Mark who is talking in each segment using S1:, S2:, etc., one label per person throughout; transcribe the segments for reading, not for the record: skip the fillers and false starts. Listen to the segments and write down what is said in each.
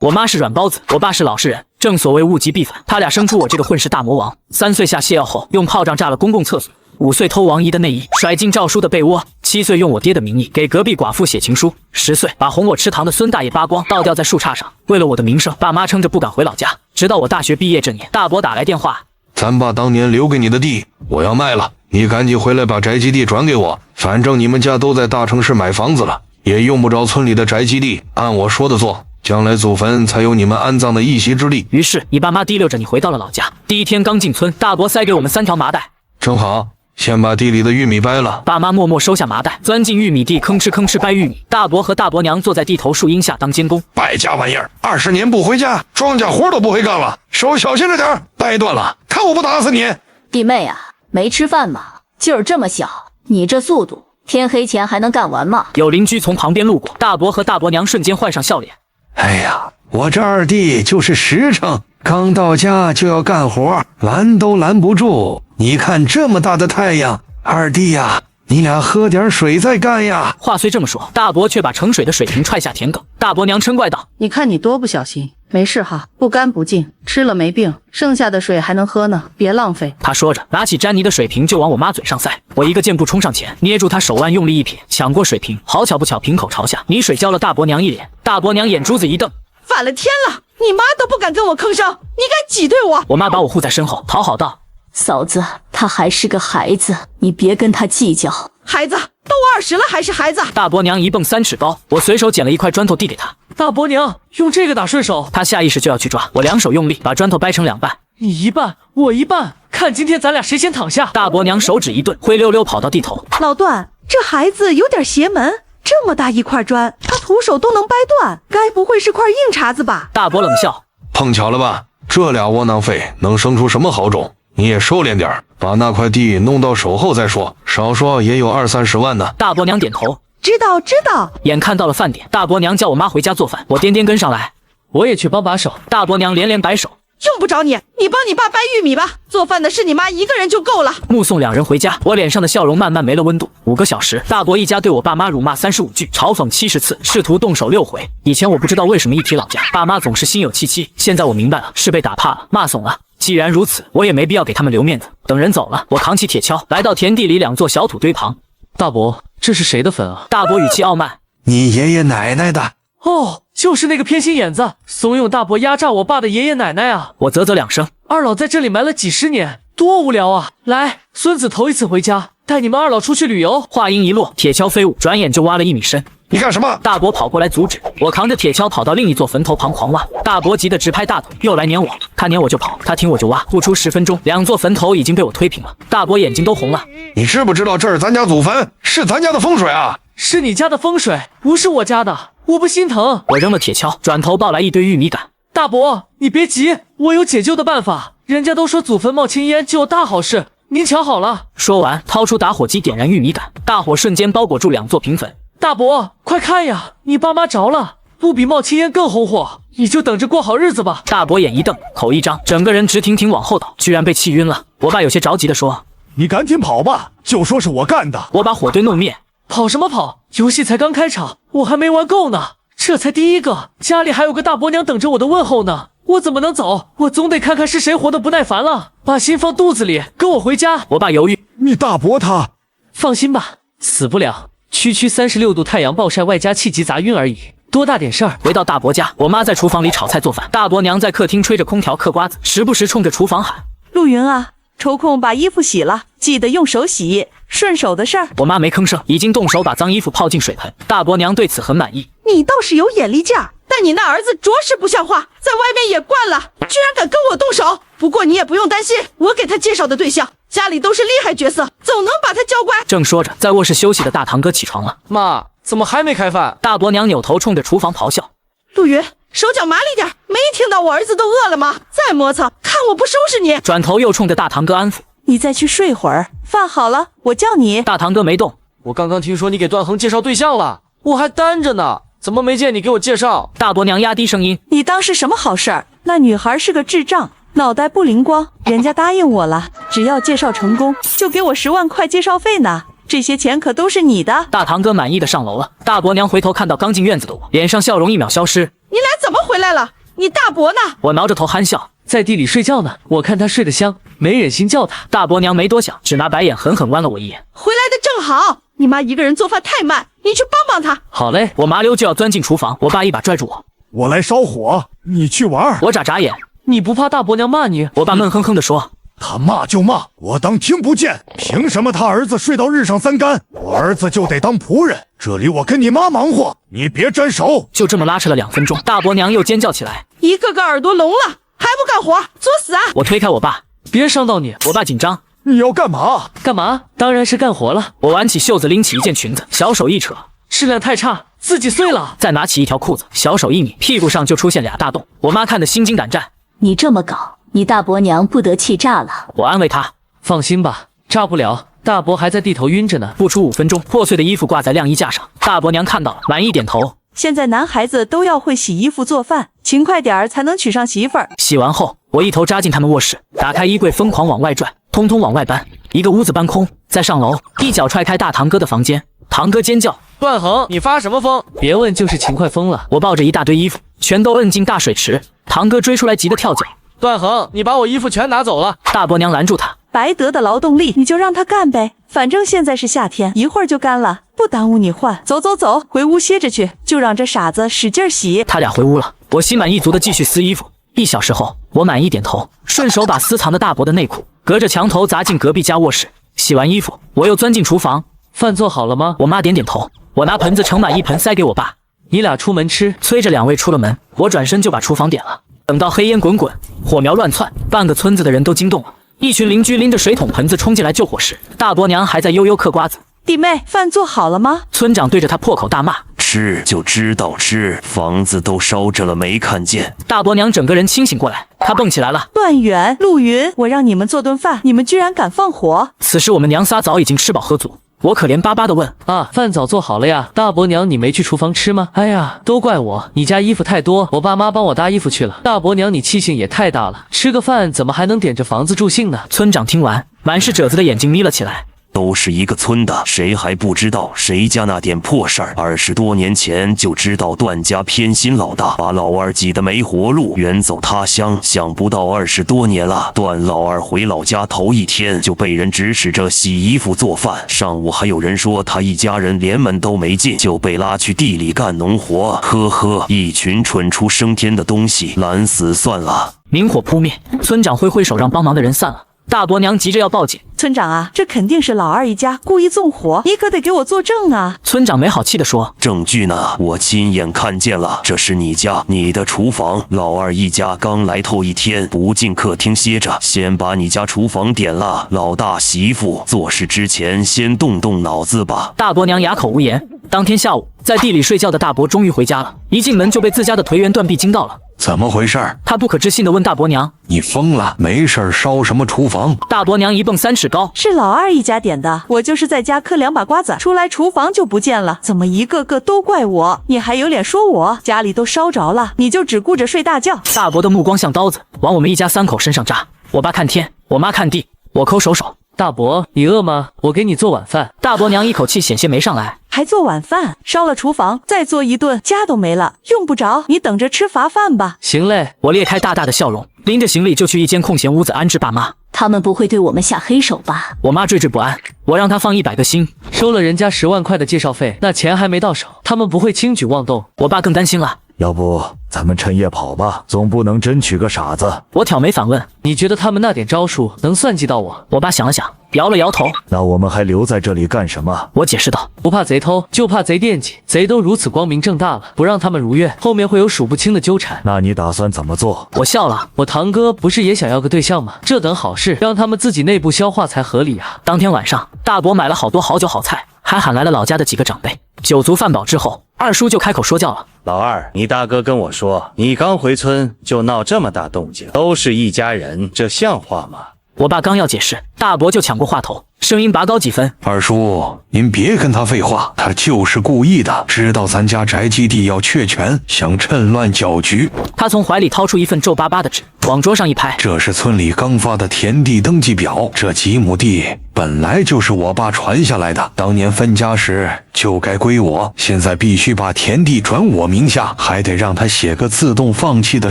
S1: 我妈是软包子，我爸是老实人，正所谓物极必反，他俩生出我这个混世大魔王。3岁下泻药后，用炮仗炸了公共厕所；5岁偷王姨的内衣，甩进赵叔的被窝；7岁用我爹的名义给隔壁寡妇写情书；10岁把哄我吃糖的孙大爷扒光倒吊在树杈上。为了我的名声，爸妈撑着不敢回老家，直到我大学毕业这年，大伯打来电话，
S2: 咱爸当年留给你的地，我要卖了，你赶紧回来把宅基地转给我。反正你们家都在大城市买房子了，也用不着村里的宅基地，按我说的做，将来祖坟才有你们安葬的一席之地。
S1: 于是你爸妈提溜着你回到了老家。第一天刚进村，大伯塞给我们3条麻袋，
S2: 正好，先把地里的玉米掰了。
S1: 爸妈默默收下麻袋，钻进玉米地，吭哧吭哧掰玉米。大伯和大伯娘坐在地头树荫下当监工。
S2: 败家玩意儿，20年不回家，庄稼活都不会干了，手小心着点，掰断了，看我不打死你！
S3: 弟妹啊，没吃饭吗？劲儿这么小，你这速度，天黑前还能干完吗？
S1: 有邻居从旁边路过，大伯和大伯娘瞬间换上笑脸。
S4: 哎呀，我这二弟就是实诚，刚到家就要干活，拦都拦不住。你看这么大的太阳，二弟呀，你俩喝点水再干呀。
S1: 话虽这么说，大伯却把盛水的水瓶踹下田埂。大伯娘嗔怪道：
S5: 你看你多不小心，没事哈，不干不净，吃了没病，剩下的水还能喝呢，别浪费。
S1: 他说着拿起沾泥的水瓶就往我妈嘴上塞。我一个箭步冲上前，捏住她手腕用力一撇，抢过水瓶，好巧不巧瓶口朝下，泥水浇了大伯娘一脸。大伯娘眼珠子一瞪，
S6: 反了天了，你妈都不敢跟我吭声，你敢挤兑我？
S1: 我妈把我护在身后，讨好道：
S3: 嫂子，他还是个孩子，你别跟他计较。
S6: 孩子都20了还是孩子？
S1: 大伯娘一蹦3尺高，我随手捡了一块砖头递给她。
S7: 大伯娘，用这个打顺手。
S1: 她下意识就要去抓，我2手用力把砖头掰成2半，
S7: 你一半，我一半，看今天咱俩谁先躺下。
S1: 大伯娘手指一顿，灰溜溜跑到地头。
S6: 老段，这孩子有点邪门，这么大一块砖，他徒手都能掰断，该不会是块硬茬子吧？
S1: 大伯冷笑：
S2: 碰巧了吧，这俩窝囊废能生出什么好种？你也收敛点，把那块地弄到手后再说，少说也有20-30万呢。
S1: 大伯娘点头，
S6: 知道。
S1: 眼看到了饭点，大伯娘叫我妈回家做饭，我颠颠跟上来，
S7: 我也去帮把手。
S1: 大伯娘连连摆手，
S6: 用不着你，你帮你爸掰玉米吧，做饭的是你妈一个人就够了。
S1: 目送2人回家，我脸上的笑容慢慢没了温度。5个小时，大伯一家对我爸妈辱骂35句，嘲讽70次，试图动手6回。以前我不知道为什么一提老家，爸妈总是心有戚戚，现在我明白了，是被打怕了，骂怂了。既然如此，我也没必要给他们留面子。等人走了，我扛起铁锹，来到田地里2座小土堆旁。
S7: 大伯，这是谁的坟啊？
S1: 大伯语气傲慢：
S4: 你爷爷奶奶的。
S7: 哦，就是那个偏心眼子，怂恿大伯压榨我爸的爷爷奶奶啊！
S1: 我啧啧2声。
S7: 二老在这里埋了几10年，多无聊啊！来，孙子头一次回家，带你们二老出去旅游。
S1: 话音一落，铁锹飞舞，转眼就挖了1米深。
S2: 你干什么？
S1: 大伯跑过来阻止，我扛着铁锹跑到另一座坟头旁狂挖。大伯急得直拍大腿，又来撵我，他撵我就跑，他挺我就挖。不出10分钟，2座坟头已经被我推平了。大伯眼睛都红了。
S2: 你知不知道这是咱家祖坟，是咱家的风水啊？
S7: 是你家的风水，不是我家的，我不心疼。
S1: 我扔了铁锹，转头抱来一堆玉米杆。
S7: 大伯，你别急，我有解救的办法。人家都说祖坟冒青烟就有大好事，您瞧好了。
S1: 说完，掏出打火机点燃玉米杆，大火瞬间包裹住2座平坟。
S7: 大伯，快看呀，你爸妈着了，不比冒青烟更红火，你就等着过好日子吧。
S1: 大伯眼一瞪，口一张，整个人直挺挺往后倒，居然被气晕了。我爸有些着急地说：
S8: 你赶紧跑吧，就说是我干的。
S1: 我把火堆弄灭。
S7: 跑什么跑？游戏才刚开场，我还没玩够呢，这才第1个，家里还有个大伯娘等着我的问候呢，我怎么能走？我总得看看是谁活得不耐烦了，把心放肚子里，跟我回家。
S1: 我爸犹豫：
S8: 你大伯他……
S7: 放心吧，死不了。区36度太阳暴晒，外加气急杂晕而已，多大点事儿。
S1: 回到大伯家，我妈在厨房里炒菜做饭，大伯娘在客厅吹着空调嗑瓜子，时不时冲着厨房喊：
S6: 陆云啊，抽空把衣服洗了，记得用手洗，顺手的事儿。
S1: 我妈没吭声，已经动手把脏衣服泡进水盆。大伯娘对此很满意。
S6: 你倒是有眼力劲儿，但你那儿子着实不像话，在外面也惯了，居然敢跟我动手。不过你也不用担心，我给他介绍的对象家里都是厉害角色，总能把他教乖。
S1: 正说着，在卧室休息的大堂哥起床了。
S7: 妈，怎么还没开饭？
S1: 大伯娘扭头冲着厨房咆哮：
S6: 陆云，手脚麻利点，没听到我儿子都饿了吗？再磨蹭，看我不收拾你。
S1: 转头又冲着大堂哥安抚：
S6: 你再去睡会儿，饭好了我叫你。
S1: 大堂哥没动。
S7: 我刚刚听说你给段恒介绍对象了，我还单着呢，怎么没见你给我介绍？
S1: 大伯娘压低声音：
S6: 你当是什么好事儿？那女孩是个智障，脑袋不灵光，人家答应我了，只要介绍成功，就给我10万块介绍费呢。这些钱可都是你的。
S1: 大堂哥满意的上楼了。大伯娘回头看到刚进院子的我，脸上笑容1秒消失。
S6: 你俩怎怎么回来了？你大伯呢？
S1: 我挠着头憨笑，
S7: 在地里睡觉呢，我看他睡得香，没忍心叫他。
S1: 大伯娘没多想，只拿白眼狠狠剜了我一眼。
S6: 回来的正好，你妈一个人做饭太慢，你去帮帮她。
S7: 好嘞，
S1: 我麻溜就要钻进厨房，我爸一把拽住我，
S8: 我来烧火，你去玩。
S1: 我眨眨眼，
S7: 你不怕大伯娘骂你？
S1: 我爸闷哼哼地说，
S8: 他骂就骂，我当听不见。凭什么他儿子睡到日上三竿，我儿子就得当仆人？这里我跟你妈忙活，你别沾手。
S1: 就这么拉扯了2分钟，大伯娘又尖叫起来，
S6: 一个个耳朵聋了，还不干活，作死啊！
S1: 我推开我爸，
S7: 别伤到你。
S1: 我爸紧张，
S8: 你要干嘛？
S7: 干嘛？当然是干活了。
S1: 我挽起袖子拎起一件裙子，小手一扯，
S7: 质量太差，自己碎了。
S1: 再拿起一条裤子，小手一拧，屁股上就出现2大洞。我妈看得心惊胆战，
S3: 你这么搞，你大伯娘不得气炸了。
S1: 我安慰她，
S7: 放心吧，炸不了。大伯还在地头晕着呢。
S1: 不出5分钟，破碎的衣服挂在晾衣架上，大伯娘看到了，满意点头。
S9: 现在男孩子都要会洗衣服做饭，勤快点儿才能娶上媳妇儿。
S1: 洗完后，我一头扎进他们卧室，打开衣柜，疯狂往外拽，通通往外搬，一个屋子搬空。再上楼，一脚踹开大堂哥的房间，堂哥尖叫：“
S7: 段恒，你发什么疯？”别问，就是勤快疯了。
S1: 我抱着一大堆衣服，全都摁进大水池。堂哥追出来，急得跳脚：“
S7: 段恒，你把我衣服全拿走了！”
S1: 大伯娘拦住他：“
S9: 白得的劳动力，你就让他干呗，反正现在是夏天，一会儿就干了，不耽误你换。走走走，回屋歇着去，就让这傻子使劲洗。”
S1: 他俩回屋了，我心满意足的继续撕衣服。1小时后，我满意点头，顺手把私藏的大伯的内裤隔着墙头砸进隔壁家卧室。洗完衣服，我又钻进厨房。
S7: 饭做好了吗？
S1: 我妈点点头。我拿盆子盛满1盆塞给我爸，
S7: 你俩出门吃。
S1: 催着2位出了门，我转身就把厨房点了。等到黑烟滚滚，火苗乱窜，半个村子的人都惊动了。一群邻居拎着水桶盆子冲进来救火时，大伯娘还在悠悠嗑瓜子。
S9: 弟妹，饭做好了吗？
S1: 村长对着他破口大骂：“
S10: 吃就知道吃，房子都烧着了没看见？”
S1: 大伯娘整个人清醒过来，她蹦起来了：“
S9: 段远、陆云，我让你们做顿饭，你们居然敢放火！”
S1: 此时我们娘仨早已经吃饱喝足。我可怜巴巴地问：“
S7: 啊，饭早做好了呀，大伯娘你没去厨房吃吗？”哎呀，都怪我，你家衣服太多，我爸妈帮我搭衣服去了。大伯娘你气性也太大了，吃个饭怎么还能点着房子助兴呢？
S1: 村长听完，满是褶子的眼睛眯了起来。
S10: 都是一个村的，谁还不知道谁家那点破事儿？20多年前就知道段家偏心老大，把老二挤得没活路，远走他乡。想不到20多年了，段老二回老家头一天就被人指使着洗衣服做饭，上午还有人说他一家人连门都没进就被拉去地里干农活。呵呵，一群蠢出升天的东西，懒死算了。
S1: 明火扑灭，村长挥挥手让帮忙的人散了。大伯娘急着要报警。
S9: 村长啊，这肯定是老二一家故意纵火，你可得给我作证啊！
S1: 村长没好气地说：“
S10: 证据呢？我亲眼看见了，这是你家，你的厨房。老二一家刚来头一天，不进客厅歇着，先把你家厨房点了。老大媳妇做事之前先动动脑子吧。”
S1: 大伯娘哑口无言。当天下午，在地里睡觉的大伯终于回家了，一进门就被自家的颓垣断壁惊到了。
S2: 怎么回事？
S1: 他不可置信地问大伯娘：“
S2: 你疯了？没事烧什么厨房？”
S1: 大伯娘一蹦3尺高：“
S9: 是老二一家点的，我就是在家嗑2把瓜子，出来厨房就不见了，怎么一个个都怪我？你还有脸说我？家里都烧着了，你就只顾着睡大觉。”
S1: 大伯的目光像刀子，往我们一家3口身上扎。我爸看天，我妈看地，我抠手手。
S7: 大伯，你饿吗？我给你做晚饭。
S1: 大伯娘一口气险些没上来。
S9: 还做晚饭？烧了厨房，再做一顿，家都没了，用不着，你等着吃罚饭吧。
S7: 行嘞，
S1: 我裂开大大的笑容，拎着行李就去一间空闲屋子安置爸妈。
S3: 他们不会对我们下黑手吧？
S1: 我妈惴惴不安，我让她放100个心。
S7: 收了人家10万块的介绍费，那钱还没到手，他们不会轻举妄动。
S1: 我爸更担心了。
S8: 要不咱们趁夜跑吧，总不能真娶个傻子。
S1: 我挑眉反问：“
S7: 你觉得他们那点招数能算计到我？”
S1: 我爸想了想，摇了摇头。
S8: 那我们还留在这里干什么？
S1: 我解释道：“
S7: 不怕贼偷，就怕贼惦记。贼都如此光明正大了，不让他们如愿，后面会有数不清的纠缠。”
S8: 那你打算怎么做？
S1: 我笑了。
S7: 我堂哥不是也想要个对象吗？这等好事，让他们自己内部消化才合理啊。
S1: 当天晚上，大伯买了好多好酒好菜，还喊来了老家的几个长辈。酒足饭饱之后，二叔就开口说教了：“
S11: 老二，你大哥跟我说，你刚回村就闹这么大动静，都是一家人，这像话吗？”
S1: 我爸刚要解释，大伯就抢过话头：“声音拔高几分。
S4: 二叔，您别跟他废话，他就是故意的，知道咱家宅基地要确权，想趁乱搅局。
S1: 他从怀里掏出一份皱巴巴的纸，往桌上一拍，
S4: 这是村里刚发的田地登记表，这几亩地本来就是我爸传下来的，当年分家时就该归我，现在必须把田地转我名下，还得让他写个自动放弃的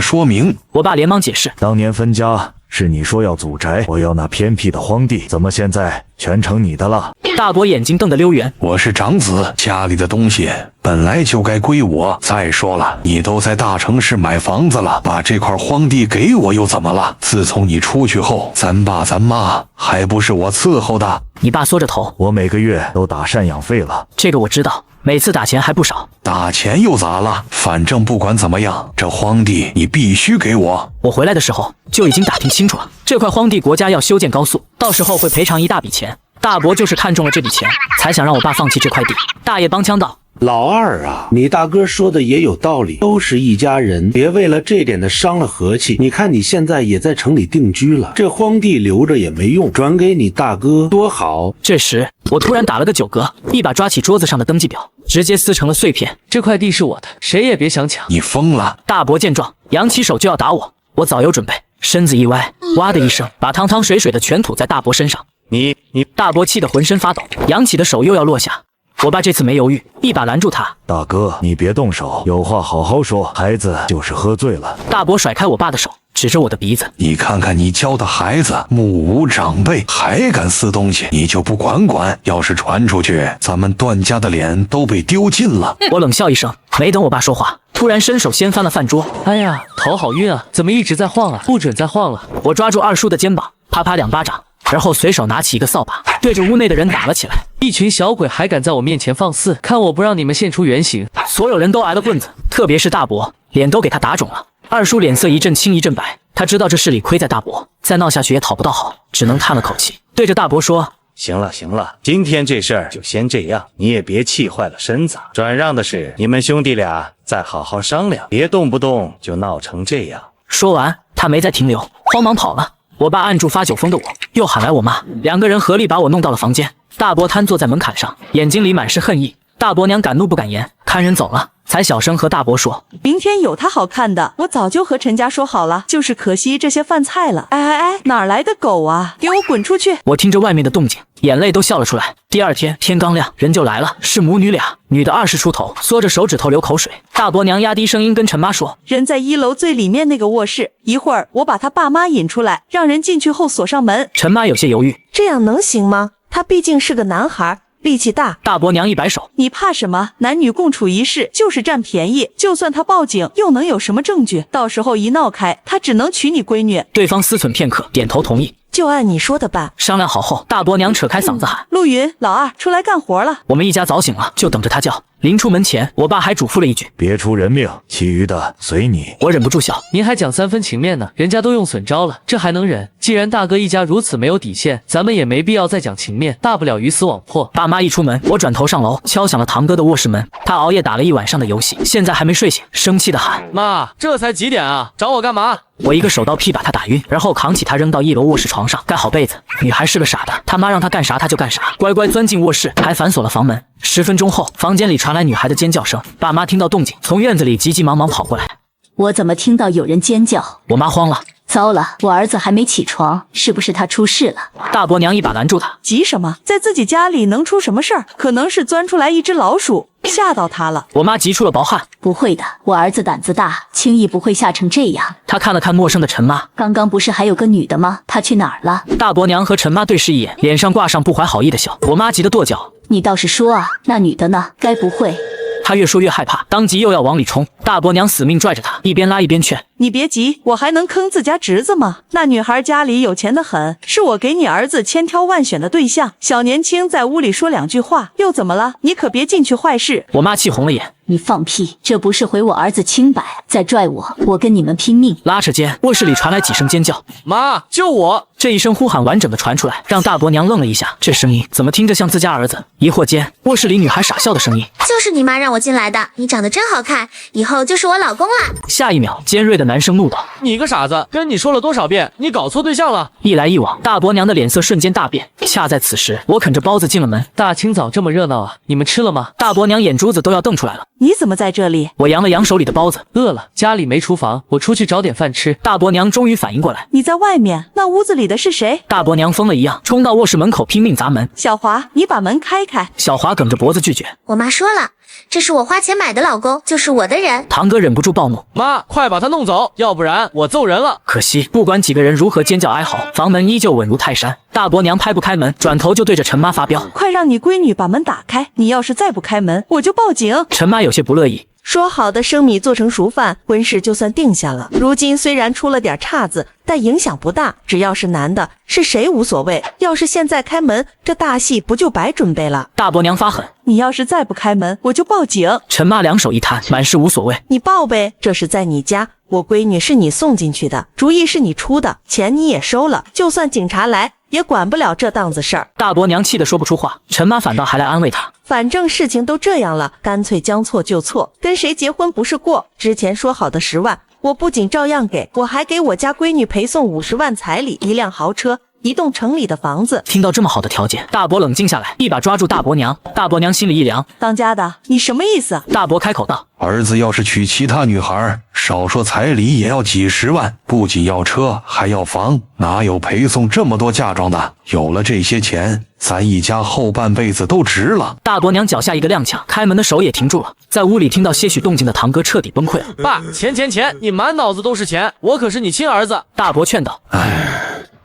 S4: 说明。
S1: 我爸连忙解释，
S8: 当年分家是你说要祖宅，我要那偏僻的荒地，怎么现在全成你的了？
S1: 大伯眼睛瞪得溜圆，
S4: 我是长子，家里的东西本来就该归我。再说了，你都在大城市买房子了，把这块荒地给我又怎么了？自从你出去后，咱爸咱妈还不是我伺候的？
S1: 你爸缩着头，
S8: 我每个月都打赡养费了。
S1: 这个我知道，每次打钱还不少。
S4: 打钱又咋了？反正不管怎么样，这荒地你必须给我。
S1: 我回来的时候就已经打听清楚了，这块荒地国家要修建高速，到时候会赔偿一大笔钱。大伯就是看中了这笔钱，才想让我爸放弃这块地。大爷帮腔道：
S12: 老二啊，你大哥说的也有道理，都是一家人，别为了这点的伤了和气。你看你现在也在城里定居了，这荒地留着也没用，转给你大哥多好。
S1: 这时我突然打了个9嗝，一把抓起桌子上的登记表，直接撕成了碎片。
S7: 这块地是我的，谁也别想抢。
S4: 你疯了！
S1: 大伯见状，扬起手就要打我，我早有准备，身子一歪，哇的一声，把汤汤水水的全吐在大伯身上。
S11: 你
S1: 大伯气得浑身发抖，扬起的手又要落下。我爸这次没犹豫，一把拦住他。
S8: 大哥，你别动手，有话好好说，孩子就是喝醉了。
S1: 大伯甩开我爸的手，指着我的鼻子：
S4: 你看看你教的孩子，目无长辈，还敢撕东西，你就不管管？要是传出去，咱们段家的脸都被丢尽了。
S1: 我冷笑一声，没等我爸说话，突然伸手掀翻了饭桌。
S7: 哎呀，头好晕啊，怎么一直在晃啊？不准再晃了。
S1: 我抓住二叔的肩膀，啪啪2巴掌，而后随手拿起一个扫把，对着屋内的人打了起来。
S7: 一群小鬼还敢在我面前放肆，看我不让你们现出原形！
S1: 所有人都挨了棍子，特别是大伯，脸都给他打肿了。二叔脸色一阵青一阵白，他知道这事理亏在大伯，再闹下去也讨不到好，只能叹了口气，对着大伯说：
S11: 行了行了，今天这事儿就先这样，你也别气坏了身子。转让的事，你们兄弟俩再好好商量，别动不动就闹成这样。
S1: 说完，他没再停留，慌忙跑了。我爸按住发酒疯的我，又喊来我妈，两个人合力把我弄到了房间。大伯瘫坐在门槛上，眼睛里满是恨意。大伯娘敢怒不敢言，看人走了，才小声和大伯说：
S9: 明天有他好看的，我早就和陈家说好了，就是可惜这些饭菜了。哎，哪来的狗啊，给我滚出去！
S1: 我听着外面的动静，眼泪都笑了出来。第二天天刚亮，人就来了，是母女俩，女的20出头，缩着手指头流口水。大伯娘压低声音跟陈妈说：
S9: 人在1楼最里面那个卧室，一会儿我把他爸妈引出来，让人进去后锁上门。
S1: 陈妈有些犹豫，
S13: 这样能行吗？他毕竟是个男孩，力气大。
S1: 大伯娘一摆手：
S9: 你怕什么？男女共处一室就是占便宜，就算他报警又能有什么证据？到时候一闹开，他只能娶你闺女。
S1: 对方思忖片刻，点头同意。
S13: 就按你说的办。
S1: 商量好后，大伯娘扯开嗓子喊：
S9: 陆云，老二出来干活了。
S1: 我们一家早醒了，就等着他叫。临出门前，我爸还嘱咐了一句：
S8: 别出人命，其余的随你。
S1: 我忍不住笑：
S7: 您还讲3分情面呢，人家都用损招了，这还能忍？既然大哥一家如此没有底线，咱们也没必要再讲情面，大不了鱼死网破。
S1: 爸妈一出门，我转头上楼，敲响了堂哥的卧室门。他熬夜打了一晚上的游戏，现在还没睡醒，生气的喊：
S7: 妈，这才几点啊，找我干嘛？
S1: 我一个手刀劈把他打晕，然后扛起他扔到1楼卧室床上，盖好被子。女孩是个傻的，他妈让她干啥她就干啥，乖乖钻进卧室，还反锁了房门。10分钟后，房间里传来女孩的尖叫声，爸妈听到动静，从院子里急急忙忙跑过来。
S3: 我怎么听到有人尖叫？
S1: 我妈慌了，
S3: 糟了，我儿子还没起床，是不是他出事了？
S1: 大伯娘一把拦住他：
S9: 急什么？在自己家里能出什么事儿？可能是钻出来一只老鼠，吓到他了。
S1: 我妈急出了薄汗：
S3: 不会的，我儿子胆子大，轻易不会吓成这样。
S1: 她看了看陌生的陈妈：
S3: 刚刚不是还有个女的吗？她去哪儿了？
S1: 大伯娘和陈妈对视一眼，脸上挂上不怀好意的笑。我妈急得跺脚：
S3: 你倒是说啊，那女的呢？该不会……
S1: 他越说越害怕，当即又要往里冲。大伯娘死命拽着他，一边拉一边劝：
S9: 你别急，我还能坑自家侄子吗？那女孩家里有钱的很，是我给你儿子千挑万选的对象。小年轻在屋里说2句话，又怎么了？你可别进去坏事。
S1: 我妈气红了眼：
S3: 你放屁，这不是毁我儿子清白，再拽我，我跟你们拼命！
S1: 拉扯间，卧室里传来几声尖叫：
S7: 妈，救我！
S1: 这一声呼喊完整的传出来，让大伯娘愣了一下，这声音怎么听着像自家儿子？疑惑间，卧室里女孩傻笑的声音：
S14: 就是你妈让我进来的，你长得真好看，以后就是我老公啦！
S1: 下一秒，尖锐的男声怒道：
S7: 你个傻子，跟你说了多少遍，你搞错对象了。
S1: 一来一往，大伯娘的脸色瞬间大变。恰在此时，我啃着包子进了门。
S7: 大清早这么热闹啊，你们吃了吗？
S1: 大伯娘眼珠子都要瞪出来了。
S9: 你怎么在这里？
S1: 我扬了扬手里的包子，
S7: 饿了，家里没厨房，我出去找点饭吃。
S1: 大伯娘终于反应过来，
S9: 你在外面，那屋子里的是谁？
S1: 大伯娘疯了一样，冲到卧室门口拼命砸门。
S9: 小华，你把门开开。
S1: 小华梗着脖子拒绝。
S14: 我妈说了，这是我花钱买的老公，就是我的人。
S1: 堂哥忍不住暴怒，
S7: 妈，快把他弄走，要不然我揍人了。
S1: 可惜，不管几个人如何尖叫哀嚎，房门依旧稳如泰山。大伯娘拍不开门，转头就对着陈妈发飙：
S9: 快让你闺女把门打开，你要是再不开门，我就报警。
S1: 陈妈有些不乐意，
S13: 说好的生米做成熟饭，婚事就算定下了。如今虽然出了点岔子，但影响不大，只要是男的，是谁无所谓。要是现在开门，这大戏不就白准备了？
S1: 大伯娘发狠，
S9: 你要是再不开门，我就报警。
S1: 陈妈两手一摊，满是无所谓。
S13: 你报呗，这是在你家，我闺女是你送进去的，主意是你出的，钱你也收了，就算警察来也管不了这档子事儿。
S1: 大伯娘气得说不出话，陈妈反倒还来安慰她。
S13: 反正事情都这样了，干脆将错就错，跟谁结婚不是过？之前说好的10万，我不仅照样给，我还给我家闺女陪送50万彩礼，1辆豪车，1栋城里的房子。
S1: 听到这么好的条件，大伯冷静下来，一把抓住大伯娘。大伯娘心里一凉，
S9: 当家的，你什么意思？
S1: 大伯开口道：
S4: 儿子要是娶其他女孩，少说彩礼也要几10万，不仅要车还要房，哪有陪送这么多嫁妆的？有了这些钱，咱一家后半辈子都值了。
S1: 大伯娘脚下一个踉跄，开门的手也停住了。在屋里听到些许动静的堂哥彻底崩溃了。
S7: 爸，钱，你满脑子都是钱，我可是你亲儿子。
S1: 大伯劝道：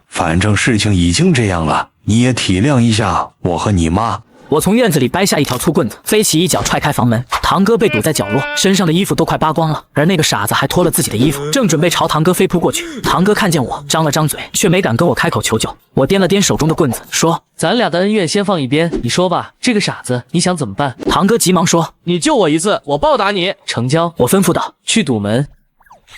S4: 反正事情已经这样了，你也体谅一下我和你妈。
S1: 我从院子里掰下一条粗棍子，飞起一脚踹开房门。堂哥被堵在角落，身上的衣服都快扒光了，而那个傻子还脱了自己的衣服，正准备朝堂哥飞扑过去。堂哥看见我，张了张嘴，却没敢跟我开口求救。我掂了掂手中的棍子，说：
S7: 咱俩的恩怨先放一边，你说吧，这个傻子你想怎么办？
S1: 堂哥急忙说：
S7: 你救我一次，我报答你。成交。
S1: 我吩咐道：
S7: 去堵门。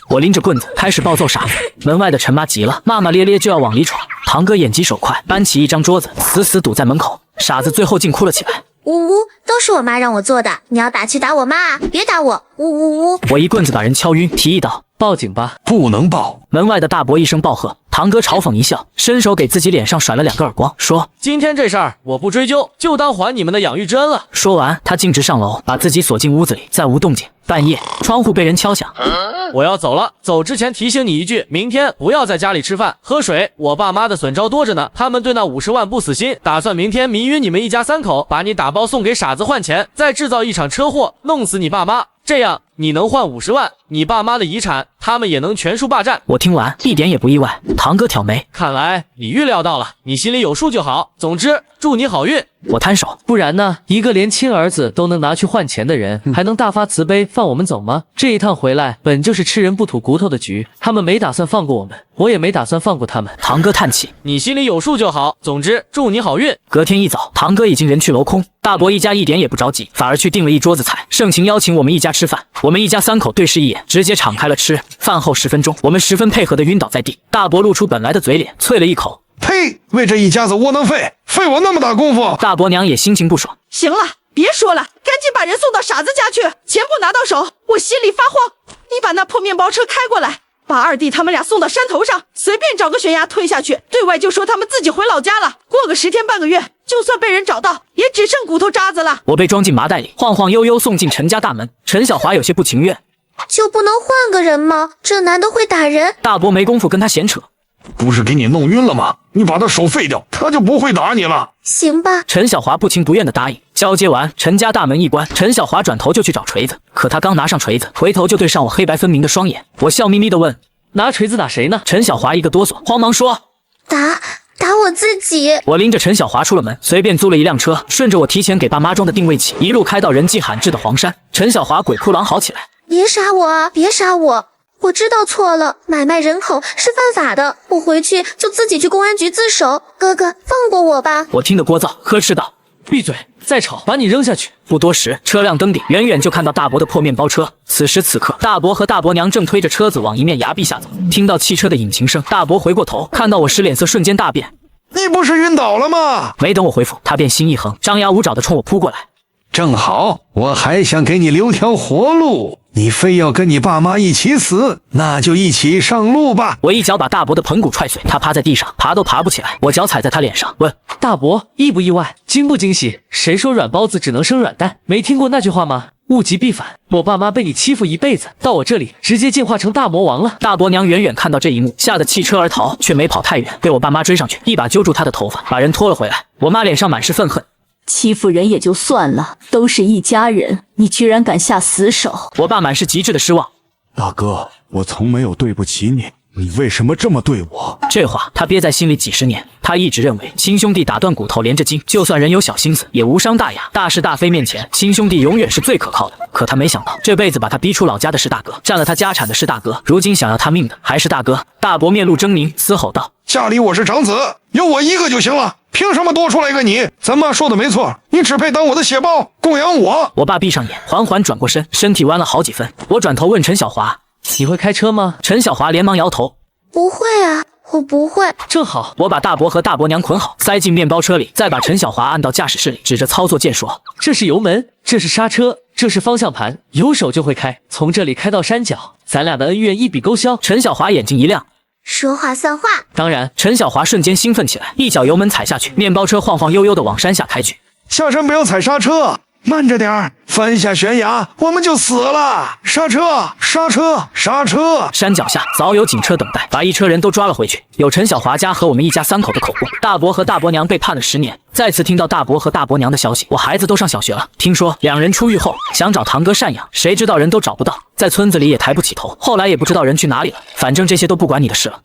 S1: 我拎着棍子开始暴揍傻子。门外的陈妈急了，骂骂咧咧就要往里闯。堂哥眼疾手快，搬起一张桌子，死死堵在门口。傻子最后竟哭了起来。
S14: 呜呜，都是我妈让我做的，你要打去打我妈啊，别打我！呜呜呜！
S1: 我一棍子把人敲晕，提议道：
S7: 报警吧。
S4: 不能报。
S1: 门外的大伯一声暴喝，堂哥嘲讽一笑，伸手给自己脸上甩了2个耳光，说：
S7: 今天这事儿我不追究，就当还你们的养育之恩了。
S1: 说完，他径直上楼，把自己锁进屋子里，再无动静。半夜，窗户被人敲响。
S7: 我要走了，走之前提醒你一句，明天不要在家里吃饭喝水，我爸妈的损招多着呢，他们对那50万不死心，打算明天迷晕你们一家3口，把你打包送给傻子换钱，再制造一场车祸，弄死你爸妈，这样你能换50万，你爸妈的遗产他们也能全数霸占。
S1: 我听完一点也不意外。堂哥挑眉，
S7: 看来你预料到了，你心里有数就好。总之，祝你好运。
S1: 我摊手，
S7: 不然呢？一个连亲儿子都能拿去换钱的人，还能大发慈悲放我们走吗？这一趟回来本就是吃人不吐骨头的局，他们没打算放过我们，我也没打算放过他们。
S1: 堂哥叹气，
S7: 你心里有数就好。总之，祝你好运。
S1: 隔天一早，堂哥已经人去楼空，大伯一家一点也不着急，反而去订了一桌子菜，盛情邀请我们一家吃饭。我们一家3口对视一眼，直接敞开了吃。饭后10分钟，我们十分配合的晕倒在地。大伯露出本来的嘴脸，啐了一口：
S4: 呸！为这一家子窝囊废，费我那么大功夫。
S1: 大伯娘也心情不爽，
S6: 行了，别说了，赶紧把人送到傻子家去，钱不拿到手，我心里发慌。你把那破面包车开过来，把二弟他们俩送到山头上，随便找个悬崖推下去，对外就说他们自己回老家了。过个10天半个月，就算被人找到，也只剩骨头渣子了。
S1: 我被装进麻袋里，晃晃悠悠送进陈家大门。陈小华有些不情愿，
S14: 就不能换个人吗？这男的会打人。
S1: 大伯没工夫跟他闲扯，
S4: 不是给你弄晕了吗？你把他手废掉，他就不会打你了。
S14: 行吧。
S1: 陈小华不情不愿的答应。交接完，陈家大门一关，陈小华转头就去找锤子，可他刚拿上锤子，回头就对上我黑白分明的双眼。我笑眯眯的问：
S7: 拿锤子打谁呢？
S1: 陈小华一个哆嗦，慌忙说：
S14: 打我自己。
S1: 我拎着陈小华出了门，随便租了一辆车，顺着我提前给爸妈装的定位器，一路开到人迹罕至的黄山。陈小华鬼哭狼嚎起来：
S14: 别杀我啊，别杀我！我知道错了，买卖人口是犯法的，我回去就自己去公安局自首。哥哥，放过我吧。
S1: 我听得聒噪，呵斥道：
S7: 闭嘴，再吵把你扔下去。
S1: 不多时，车辆登顶，远远就看到大伯的破面包车。此时此刻，大伯和大伯娘正推着车子往一面崖壁下走。听到汽车的引擎声，大伯回过头，看到我时脸色瞬间大变。
S4: 你不是晕倒了吗？
S1: 没等我回复，他便心一横，张牙舞爪的冲我扑过来。
S4: 正好我还想给你留条活路。你非要跟你爸妈一起死，那就一起上路吧！
S1: 我一脚把大伯的盆骨踹碎，他趴在地上，爬都爬不起来。我脚踩在他脸上，问
S7: 大伯意不意外，惊不惊喜？谁说软包子只能生软蛋？没听过那句话吗？物极必反，我爸妈被你欺负一辈子，到我这里直接进化成大魔王了。
S1: 大伯娘远远看到这一幕，吓得弃车而逃，却没跑太远，被我爸妈追上去，一把揪住他的头发，把人拖了回来。我妈脸上满是愤恨。
S3: 欺负人也就算了，都是一家人，你居然敢下死手！
S1: 我爸满是极致的失望。
S8: 大哥，我从没有对不起你，你为什么这么对我？
S1: 这话他憋在心里几十年，他一直认为亲兄弟打断骨头连着筋，就算人有小心思也无伤大雅。大是大非面前，亲兄弟永远是最可靠的。可他没想到，这辈子把他逼出老家的是大哥，占了他家产的是大哥，如今想要他命的还是大哥。大伯面露狰狞，嘶吼道：
S2: 家里我是长子，有我一个就行了，凭什么多出来个你？咱妈说的没错，你只配当我的血包，供养我。
S1: 我爸闭上眼，缓缓转过身，身体弯了好几分。我转头问陈小华：
S7: 你会开车吗？
S1: 陈小华连忙摇头：
S14: 不会啊，我不会。
S7: 正好，
S1: 我把大伯和大伯娘捆好，塞进面包车里，再把陈小华按到驾驶室里，指着操作键说：
S7: 这是油门，这是刹车，这是方向盘，有手就会开，从这里开到山脚，咱俩的恩怨一笔勾销。
S1: 陈小华眼睛一亮：
S14: 说话算话。
S7: 当然。
S1: 陈小华瞬间兴奋起来，一脚油门踩下去，面包车晃晃悠悠地往山下开去。
S2: 下山不要踩刹车，慢着点儿，翻下悬崖我们就死了。刹车，刹车，刹车！
S1: 山脚下早有警车等待，把一车人都抓了回去。有陈小华家和我们一家3口的口供。大伯和大伯娘被判了10年。再次听到大伯和大伯娘的消息，我孩子都上小学了。听说2人出狱后想找堂哥赡养，谁知道人都找不到，在村子里也抬不起头。后来也不知道人去哪里了，反正这些都不管你的事了。